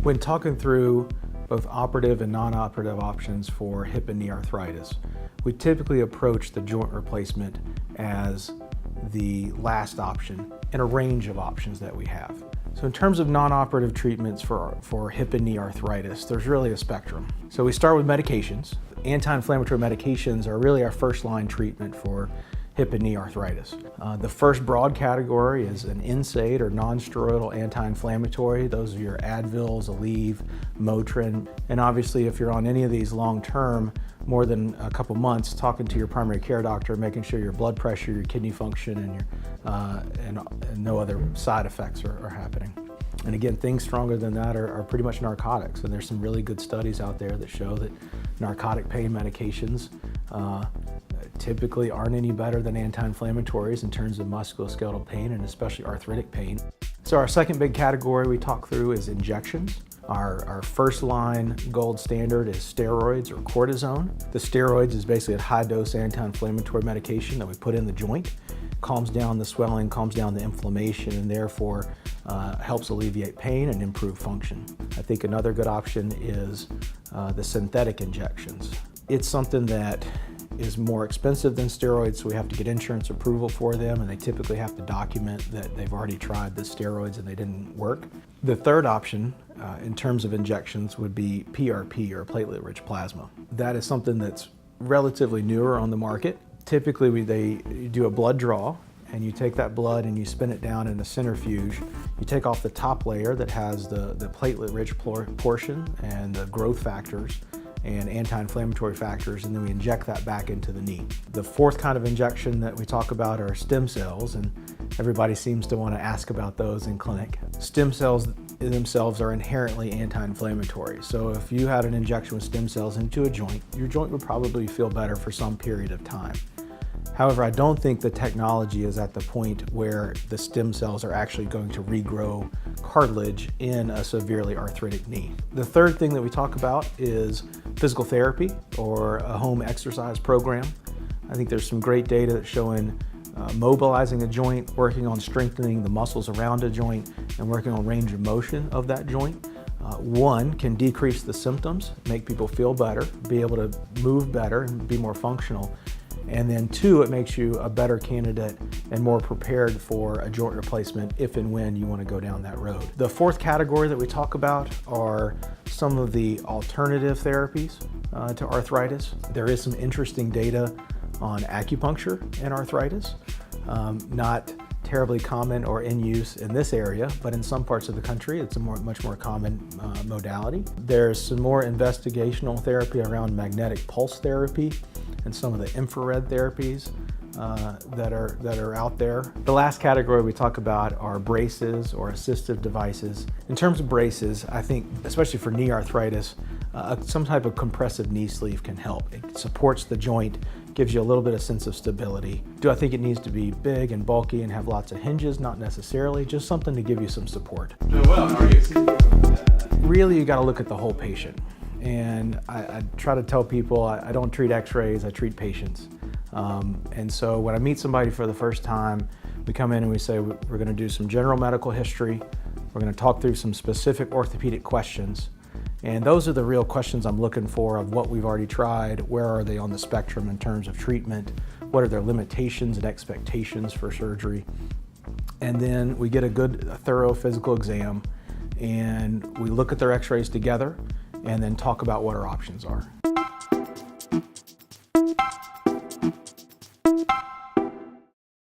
When talking through both operative and non-operative options for hip and knee arthritis, we typically approach the joint replacement as the last option in a range of options that we have. So in terms of non-operative treatments for hip and knee arthritis, there's really a spectrum. So we start with medications. Anti-inflammatory medications are really our first line treatment for hip and knee arthritis. The first broad category is an NSAID or non-steroidal anti-inflammatory. Those are your Advils, Aleve, Motrin. And obviously if you're on any of these long-term, more than a couple months, talking to your primary care doctor, making sure your blood pressure, your kidney function, and no other side effects are happening. And again, things stronger than that are pretty much narcotics. And there's some really good studies out there that show that narcotic pain medications typically aren't any better than anti-inflammatories in terms of musculoskeletal pain and especially arthritic pain. So our second big category we talk through is injections. Our first line gold standard is steroids or cortisone. The steroids is basically a high dose anti-inflammatory medication that we put in the joint. Calms down the swelling, calms down the inflammation, and therefore helps alleviate pain and improve function. I think another good option is the synthetic injections. It's something that is more expensive than steroids, so we have to get insurance approval for them, and they typically have to document that they've already tried the steroids and they didn't work. The third option in terms of injections would be PRP or platelet-rich plasma. That is something that's relatively newer on the market. Typically they do a blood draw, and you take that blood and you spin it down in a centrifuge. You take off the top layer that has the platelet-rich portion and the growth factors and anti-inflammatory factors, and then we inject that back into the knee. The fourth kind of injection that we talk about are stem cells, and everybody seems to want to ask about those in clinic. Stem cells themselves are inherently anti-inflammatory. So if you had an injection with stem cells into a joint, your joint would probably feel better for some period of time. However, I don't think the technology is at the point where the stem cells are actually going to regrow cartilage in a severely arthritic knee. The third thing that we talk about is physical therapy or a home exercise program. I think there's some great data that's showing mobilizing a joint, working on strengthening the muscles around a joint, and working on range of motion of that joint. One, can decrease the symptoms, make people feel better, be able to move better and be more functional. And then two, it makes you a better candidate and more prepared for a joint replacement if and when you want to go down that road. The fourth category that we talk about are some of the alternative therapies to arthritis. There is some interesting data on acupuncture and arthritis. Not terribly common or in use in this area, but in some parts of the country, it's a much more common modality. There's some more investigational therapy around magnetic pulse therapy and some of the infrared therapies that are out there. The last category we talk about are braces or assistive devices. In terms of braces, I think, especially for knee arthritis, some type of compressive knee sleeve can help. It supports the joint, gives you a little bit of sense of stability. Do I think it needs to be big and bulky and have lots of hinges? Not necessarily, just something to give you some support. Really, you gotta look at the whole patient. And I try to tell people I don't treat x-rays, I treat patients. And so when I meet somebody for the first time, we come in and we say we're gonna do some general medical history, we're gonna talk through some specific orthopedic questions, and those are the real questions I'm looking for of what we've already tried, where are they on the spectrum in terms of treatment, what are their limitations and expectations for surgery. And then we get a thorough physical exam, and we look at their x-rays together, and then talk about what our options are.